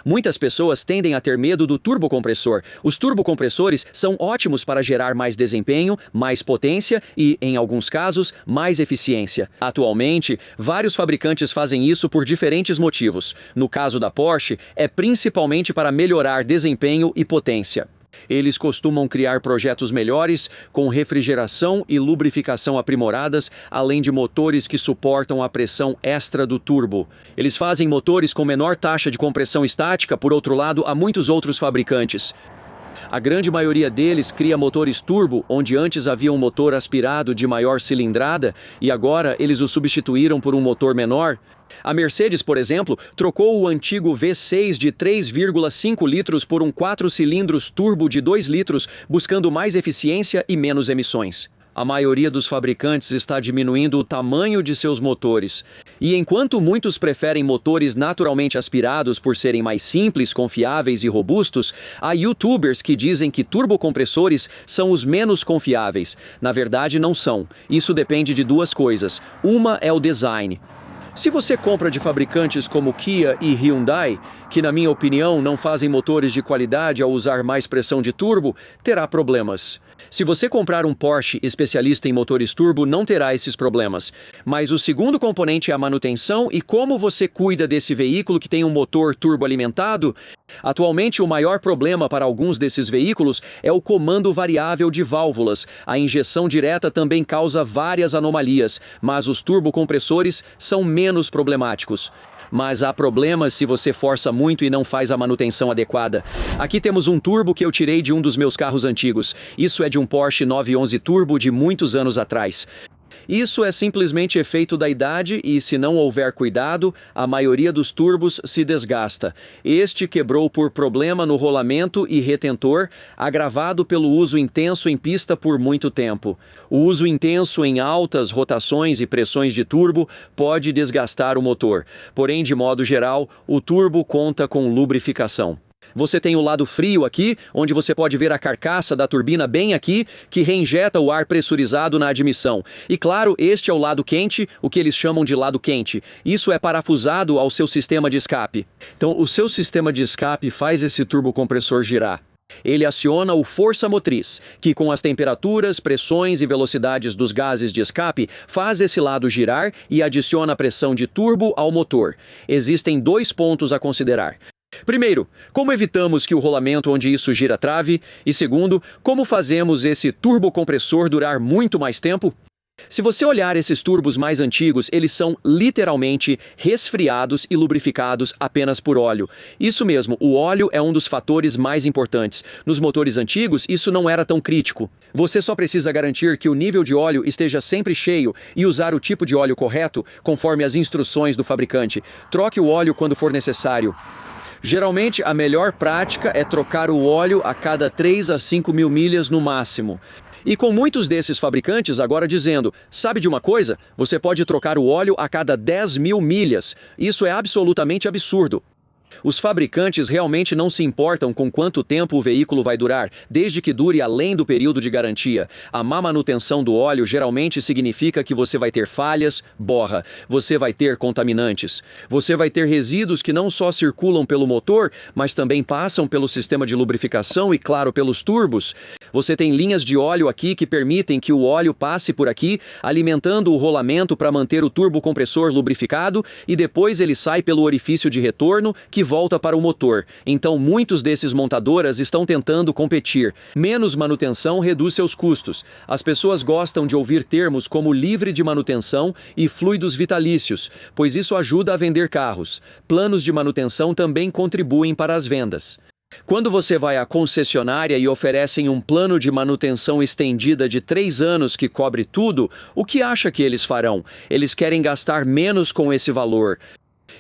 Muitas pessoas tendem a ter medo do turbocompressor. Os turbocompressores são ótimos para gerar mais desempenho, mais potência e, em alguns casos, mais eficiência. Atualmente, vários fabricantes fazem isso por diferentes motivos. No caso da Porsche, é principalmente para melhorar desempenho e potência. Eles costumam criar projetos melhores, com refrigeração e lubrificação aprimoradas, além de motores que suportam a pressão extra do turbo. Eles fazem motores com menor taxa de compressão estática, por outro lado, há muitos outros fabricantes. A grande maioria deles cria motores turbo, onde antes havia um motor aspirado de maior cilindrada e agora eles o substituíram por um motor menor. A Mercedes, por exemplo, trocou o antigo V6 de 3,5 litros por um 4 cilindros turbo de 2 litros, buscando mais eficiência e menos emissões. A maioria dos fabricantes está diminuindo o tamanho de seus motores. E enquanto muitos preferem motores naturalmente aspirados por serem mais simples, confiáveis e robustos, há YouTubers que dizem que turbocompressores são os menos confiáveis. Na verdade, não são. Isso depende de duas coisas. Uma é o design. Se você compra de fabricantes como Kia e Hyundai, que na minha opinião não fazem motores de qualidade ao usar mais pressão de turbo, terá problemas. Se você comprar um Porsche especialista em motores turbo, não terá esses problemas. Mas o segundo componente é a manutenção e como você cuida desse veículo que tem um motor turbo alimentado. Atualmente, o maior problema para alguns desses veículos é o comando variável de válvulas. A injeção direta também causa várias anomalias, mas os turbocompressores são menos problemáticos. Mas há problemas se você força muito e não faz a manutenção adequada. Aqui temos um turbo que eu tirei de um dos meus carros antigos. Isso é de um Porsche 911 Turbo de muitos anos atrás. Isso é simplesmente efeito da idade e, se não houver cuidado, a maioria dos turbos se desgasta. Este quebrou por problema no rolamento e retentor, agravado pelo uso intenso em pista por muito tempo. O uso intenso em altas rotações e pressões de turbo pode desgastar o motor. Porém, de modo geral, o turbo conta com lubrificação. Você tem o lado frio aqui, onde você pode ver a carcaça da turbina bem aqui, que reinjeta o ar pressurizado na admissão. E claro, este é o lado quente, o que eles chamam de lado quente. Isso é parafusado ao seu sistema de escape. Então, o seu sistema de escape faz esse turbocompressor girar. Ele aciona o força motriz, que com as temperaturas, pressões e velocidades dos gases de escape, faz esse lado girar e adiciona a pressão de turbo ao motor. Existem dois pontos a considerar. Primeiro, como evitamos que o rolamento onde isso gira trave? E segundo, como fazemos esse turbocompressor durar muito mais tempo? Se você olhar esses turbos mais antigos, eles são literalmente resfriados e lubrificados apenas por óleo. Isso mesmo, o óleo é um dos fatores mais importantes. Nos motores antigos, isso não era tão crítico. Você só precisa garantir que o nível de óleo esteja sempre cheio e usar o tipo de óleo correto, conforme as instruções do fabricante. Troque o óleo quando for necessário. Geralmente, a melhor prática é trocar o óleo a cada 3 a 5 mil milhas no máximo. E com muitos desses fabricantes agora dizendo, sabe de uma coisa? Você pode trocar o óleo a cada 10 mil milhas. Isso é absolutamente absurdo. Os fabricantes realmente não se importam com quanto tempo o veículo vai durar, desde que dure além do período de garantia. A má manutenção do óleo geralmente significa que você vai ter falhas, borra, você vai ter contaminantes. Você vai ter resíduos que não só circulam pelo motor, mas também passam pelo sistema de lubrificação e, claro, pelos turbos. Você tem linhas de óleo aqui que permitem que o óleo passe por aqui, alimentando o rolamento para manter o turbocompressor lubrificado e depois ele sai pelo orifício de retorno que volta para o motor. Então, muitos desses montadoras estão tentando competir. Menos manutenção reduz seus custos. As pessoas gostam de ouvir termos como livre de manutenção e fluidos vitalícios, pois isso ajuda a vender carros. Planos de manutenção também contribuem para as vendas. Quando você vai à concessionária e oferecem um plano de manutenção estendida de 3 anos que cobre tudo, o que acha que eles farão? Eles querem gastar menos com esse valor.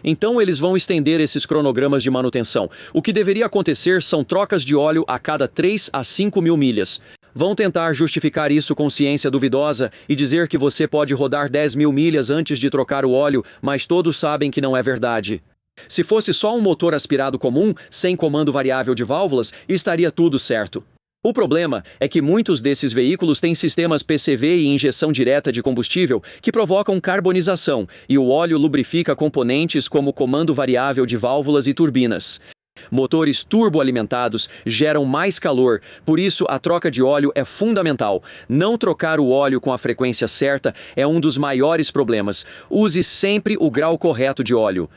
Então eles vão estender esses cronogramas de manutenção. O que deveria acontecer são trocas de óleo a cada 3 a 5 mil milhas. Vão tentar justificar isso com ciência duvidosa e dizer que você pode rodar 10 mil milhas antes de trocar o óleo, mas todos sabem que não é verdade. Se fosse só um motor aspirado comum, sem comando variável de válvulas, estaria tudo certo. O problema é que muitos desses veículos têm sistemas PCV e injeção direta de combustível que provocam carbonização, e o óleo lubrifica componentes como comando variável de válvulas e turbinas. Motores turboalimentados geram mais calor, por isso a troca de óleo é fundamental. Não trocar o óleo com a frequência certa é um dos maiores problemas. Use sempre o grau correto de óleo.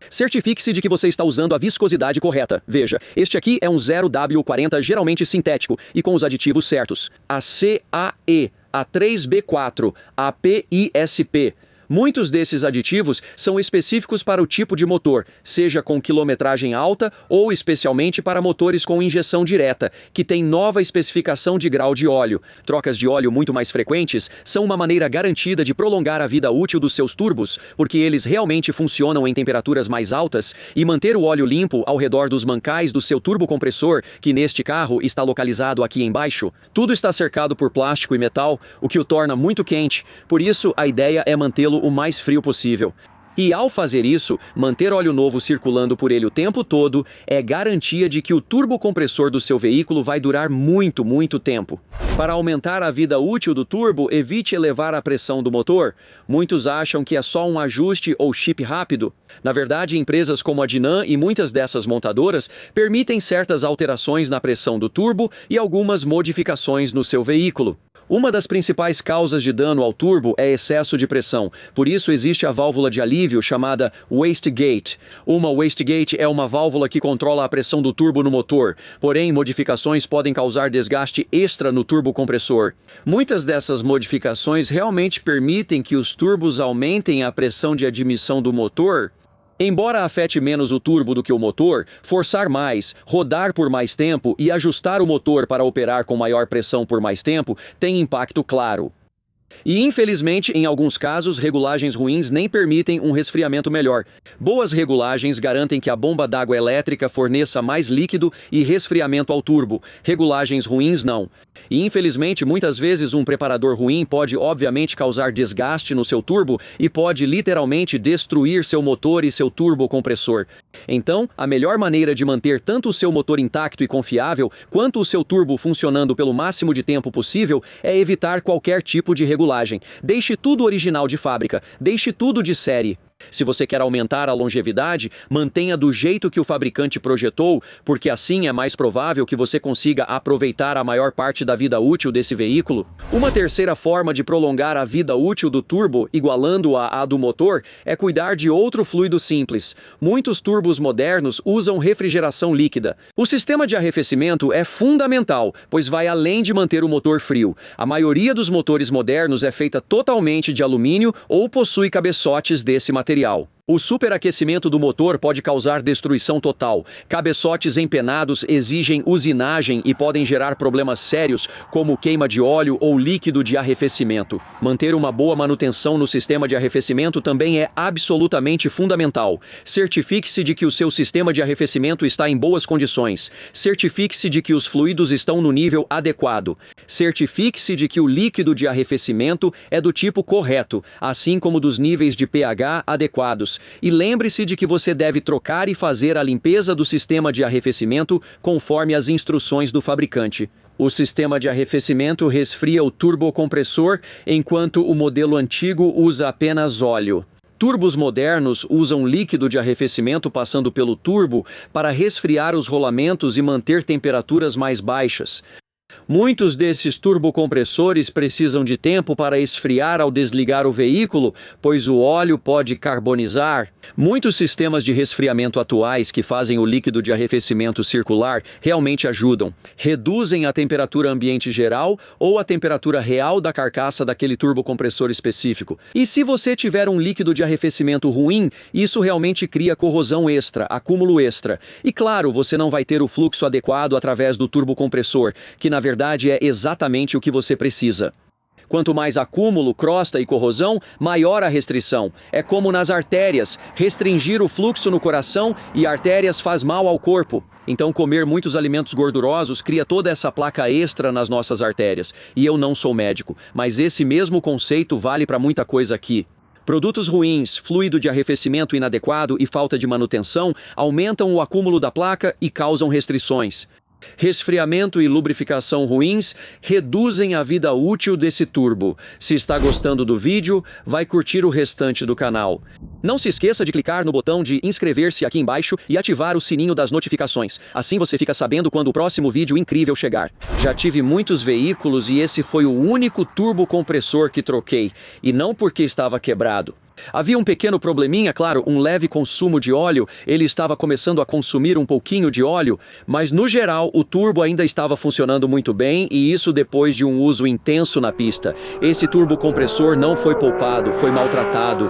Certifique-se de que você está usando a viscosidade correta. Veja, este aqui é um 0W40 geralmente sintético e com os aditivos certos. A CAE, a 3B4, a PISP. Muitos desses aditivos são específicos para o tipo de motor, seja com quilometragem alta ou especialmente para motores com injeção direta, que tem nova especificação de grau de óleo. Trocas de óleo muito mais frequentes são uma maneira garantida de prolongar a vida útil dos seus turbos, porque eles realmente funcionam em temperaturas mais altas, e manter o óleo limpo ao redor dos mancais do seu turbocompressor, que neste carro está localizado aqui embaixo. Tudo está cercado por plástico e metal, o que o torna muito quente, por isso a ideia é mantê-lo o mais frio possível. E ao fazer isso, manter óleo novo circulando por ele o tempo todo é garantia de que o turbocompressor do seu veículo vai durar muito, muito tempo. Para aumentar a vida útil do turbo, evite elevar a pressão do motor. Muitos acham que é só um ajuste ou chip rápido. Na verdade, empresas como a Dinam e muitas dessas montadoras permitem certas alterações na pressão do turbo e algumas modificações no seu veículo. Uma das principais causas de dano ao turbo é excesso de pressão, por isso existe a válvula de alívio chamada wastegate. Uma wastegate é uma válvula que controla a pressão do turbo no motor, porém modificações podem causar desgaste extra no turbocompressor. Muitas dessas modificações realmente permitem que os turbos aumentem a pressão de admissão do motor. Embora afete menos o turbo do que o motor, forçar mais, rodar por mais tempo e ajustar o motor para operar com maior pressão por mais tempo tem impacto claro. E infelizmente, em alguns casos, regulagens ruins nem permitem um resfriamento melhor. Boas regulagens garantem que a bomba d'água elétrica forneça mais líquido e resfriamento ao turbo. Regulagens ruins não. E infelizmente, muitas vezes um preparador ruim pode obviamente causar desgaste no seu turbo e pode literalmente destruir seu motor e seu turbocompressor. Então, a melhor maneira de manter tanto o seu motor intacto e confiável, quanto o seu turbo funcionando pelo máximo de tempo possível, é evitar qualquer tipo de regulagem. Deixe tudo original de fábrica, deixe tudo de série. Se você quer aumentar a longevidade, mantenha do jeito que o fabricante projetou, porque assim é mais provável que você consiga aproveitar a maior parte da vida útil desse veículo. Uma terceira forma de prolongar a vida útil do turbo, igualando-a à do motor, é cuidar de outro fluido simples. Muitos turbos modernos usam refrigeração líquida. O sistema de arrefecimento é fundamental, pois vai além de manter o motor frio. A maioria dos motores modernos é feita totalmente de alumínio ou possui cabeçotes desse material. O superaquecimento do motor pode causar destruição total. Cabeçotes empenados exigem usinagem e podem gerar problemas sérios, como queima de óleo ou líquido de arrefecimento. Manter uma boa manutenção no sistema de arrefecimento também é absolutamente fundamental. Certifique-se de que o seu sistema de arrefecimento está em boas condições. Certifique-se de que os fluidos estão no nível adequado. Certifique-se de que o líquido de arrefecimento é do tipo correto, assim como dos níveis de pH adequados. E lembre-se de que você deve trocar e fazer a limpeza do sistema de arrefecimento conforme as instruções do fabricante. O sistema de arrefecimento resfria o turbocompressor, enquanto o modelo antigo usa apenas óleo. Turbos modernos usam líquido de arrefecimento passando pelo turbo para resfriar os rolamentos e manter temperaturas mais baixas. Muitos desses turbocompressores precisam de tempo para esfriar ao desligar o veículo, pois o óleo pode carbonizar. Muitos sistemas de resfriamento atuais que fazem o líquido de arrefecimento circular realmente ajudam. Reduzem a temperatura ambiente geral ou a temperatura real da carcaça daquele turbocompressor específico. E se você tiver um líquido de arrefecimento ruim, isso realmente cria corrosão extra, acúmulo extra. E claro, você não vai ter o fluxo adequado através do turbocompressor, que na verdade é exatamente o que você precisa. Quanto mais acúmulo, crosta e corrosão, maior a restrição. É como nas artérias, restringir o fluxo no coração e artérias faz mal ao corpo. Então comer muitos alimentos gordurosos cria toda essa placa extra nas nossas artérias. E eu não sou médico, mas esse mesmo conceito vale para muita coisa aqui. Produtos ruins, fluido de arrefecimento inadequado e falta de manutenção aumentam o acúmulo da placa e causam restrições. Resfriamento e lubrificação ruins reduzem a vida útil desse turbo. Se está gostando do vídeo, vai curtir o restante do canal. Não se esqueça de clicar no botão de inscrever-se aqui embaixo e ativar o sininho das notificações. Assim você fica sabendo quando o próximo vídeo incrível chegar. Já tive muitos veículos e esse foi o único turbo compressor que troquei, e não porque estava quebrado. Havia um pequeno probleminha, claro, um leve consumo de óleo, ele estava começando a consumir um pouquinho de óleo, mas no geral o turbo ainda estava funcionando muito bem, e isso depois de um uso intenso na pista. Esse turbo compressor não foi poupado, foi maltratado.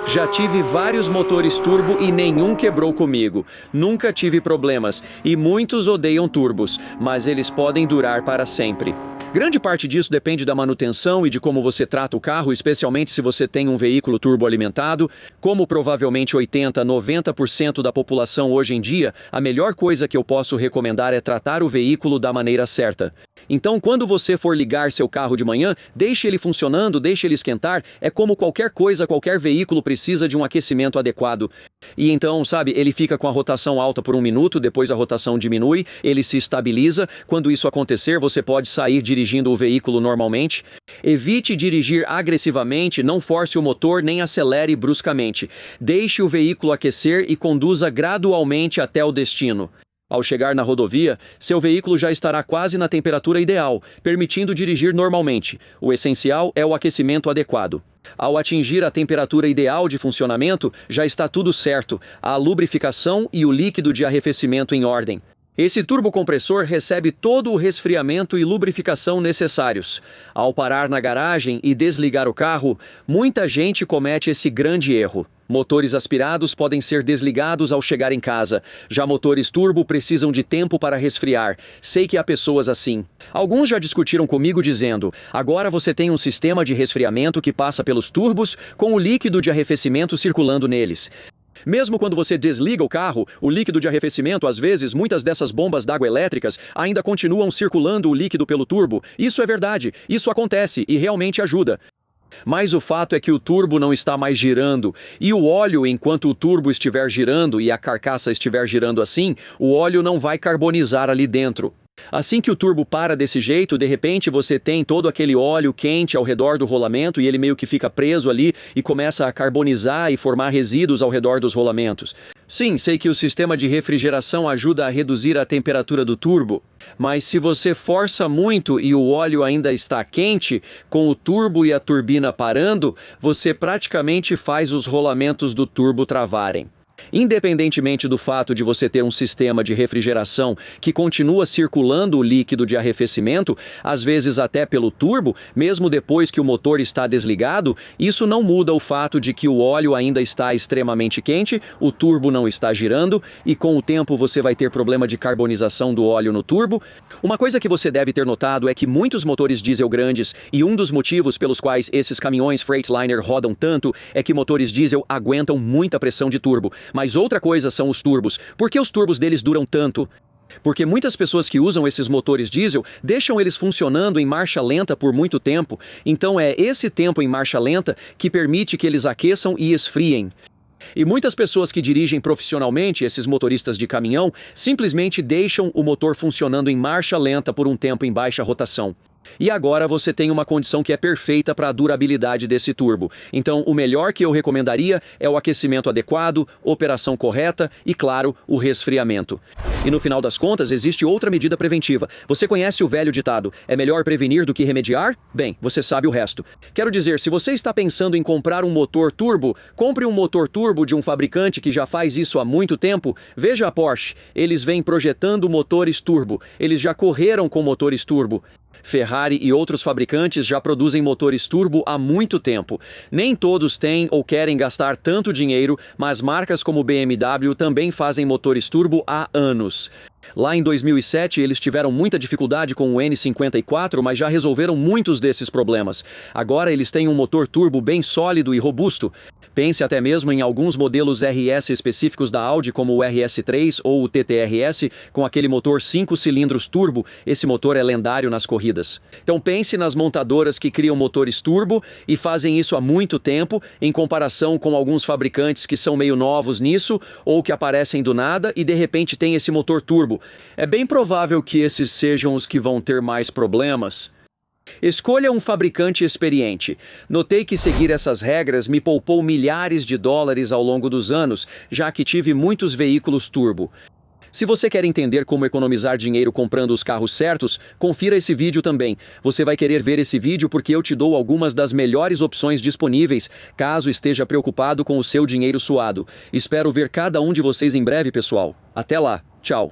Já tive vários motores turbo e nenhum quebrou comigo. Nunca tive problemas, e muitos odeiam turbos, mas eles podem durar para sempre. Grande parte disso depende da manutenção e de como você trata o carro, especialmente se você tem um veículo turbo alimentado. Como provavelmente 80 a 90% da população hoje em dia, a melhor coisa que eu posso recomendar é tratar o veículo da maneira certa. Então, quando você for ligar seu carro de manhã, deixe ele funcionando, deixe ele esquentar. É como qualquer coisa, qualquer veículo precisa de um aquecimento adequado. E então, sabe, ele fica com a rotação alta por 1 minuto, depois a rotação diminui, ele se estabiliza. Quando isso acontecer, você pode sair dirigindo o veículo normalmente. Evite dirigir agressivamente, não force o motor nem acelere bruscamente. Deixe o veículo aquecer e conduza gradualmente até o destino. Ao chegar na rodovia, seu veículo já estará quase na temperatura ideal, permitindo dirigir normalmente. O essencial é o aquecimento adequado. Ao atingir a temperatura ideal de funcionamento, já está tudo certo, a lubrificação e o líquido de arrefecimento em ordem. Esse turbocompressor recebe todo o resfriamento e lubrificação necessários. Ao parar na garagem e desligar o carro, muita gente comete esse grande erro. Motores aspirados podem ser desligados ao chegar em casa. Já motores turbo precisam de tempo para resfriar. Sei que há pessoas assim. Alguns já discutiram comigo dizendo: agora você tem um sistema de resfriamento que passa pelos turbos com o líquido de arrefecimento circulando neles. Mesmo quando você desliga o carro, o líquido de arrefecimento, às vezes, muitas dessas bombas d'água elétricas ainda continuam circulando o líquido pelo turbo. Isso é verdade, isso acontece e realmente ajuda. Mas o fato é que o turbo não está mais girando, e o óleo, enquanto o turbo estiver girando e a carcaça estiver girando assim, o óleo não vai carbonizar ali dentro. Assim que o turbo para desse jeito, de repente você tem todo aquele óleo quente ao redor do rolamento e ele meio que fica preso ali e começa a carbonizar e formar resíduos ao redor dos rolamentos. Sim, sei que o sistema de refrigeração ajuda a reduzir a temperatura do turbo, mas se você força muito e o óleo ainda está quente, com o turbo e a turbina parando, você praticamente faz os rolamentos do turbo travarem. Independentemente do fato de você ter um sistema de refrigeração que continua circulando o líquido de arrefecimento, às vezes até pelo turbo, mesmo depois que o motor está desligado, isso não muda o fato de que o óleo ainda está extremamente quente, o turbo não está girando e com o tempo você vai ter problema de carbonização do óleo no turbo. Uma coisa que você deve ter notado é que muitos motores diesel grandes, e um dos motivos pelos quais esses caminhões Freightliner rodam tanto, é que motores diesel aguentam muita pressão de turbo. Mas outra coisa são os turbos. Por que os turbos deles duram tanto? Porque muitas pessoas que usam esses motores diesel deixam eles funcionando em marcha lenta por muito tempo. Então é esse tempo em marcha lenta que permite que eles aqueçam e esfriem. E muitas pessoas que dirigem profissionalmente, esses motoristas de caminhão, simplesmente deixam o motor funcionando em marcha lenta por um tempo em baixa rotação. E agora você tem uma condição que é perfeita para a durabilidade desse turbo. Então, o melhor que eu recomendaria é o aquecimento adequado, operação correta e, claro, o resfriamento. E no final das contas, existe outra medida preventiva. Você conhece o velho ditado: é melhor prevenir do que remediar? Bem, você sabe o resto. Quero dizer, se você está pensando em comprar um motor turbo, compre um motor turbo de um fabricante que já faz isso há muito tempo. Veja a Porsche, eles vêm projetando motores turbo. Eles já correram com motores turbo. Ferrari e outros fabricantes já produzem motores turbo há muito tempo. Nem todos têm ou querem gastar tanto dinheiro, mas marcas como BMW também fazem motores turbo há anos. Lá em 2007, eles tiveram muita dificuldade com o N54, mas já resolveram muitos desses problemas. Agora eles têm um motor turbo bem sólido e robusto. Pense até mesmo em alguns modelos RS específicos da Audi, como o RS3 ou o TTRS, com aquele motor 5 cilindros turbo. Esse motor é lendário nas corridas. Então pense nas montadoras que criam motores turbo e fazem isso há muito tempo, em comparação com alguns fabricantes que são meio novos nisso, ou que aparecem do nada e de repente tem esse motor turbo. É bem provável que esses sejam os que vão ter mais problemas. Escolha um fabricante experiente. Notei que seguir essas regras me poupou milhares de dólares ao longo dos anos, já que tive muitos veículos turbo. Se você quer entender como economizar dinheiro comprando os carros certos, confira esse vídeo também. Você vai querer ver esse vídeo porque eu te dou algumas das melhores opções disponíveis, caso esteja preocupado com o seu dinheiro suado. Espero ver cada um de vocês em breve, pessoal. Até lá. Tchau.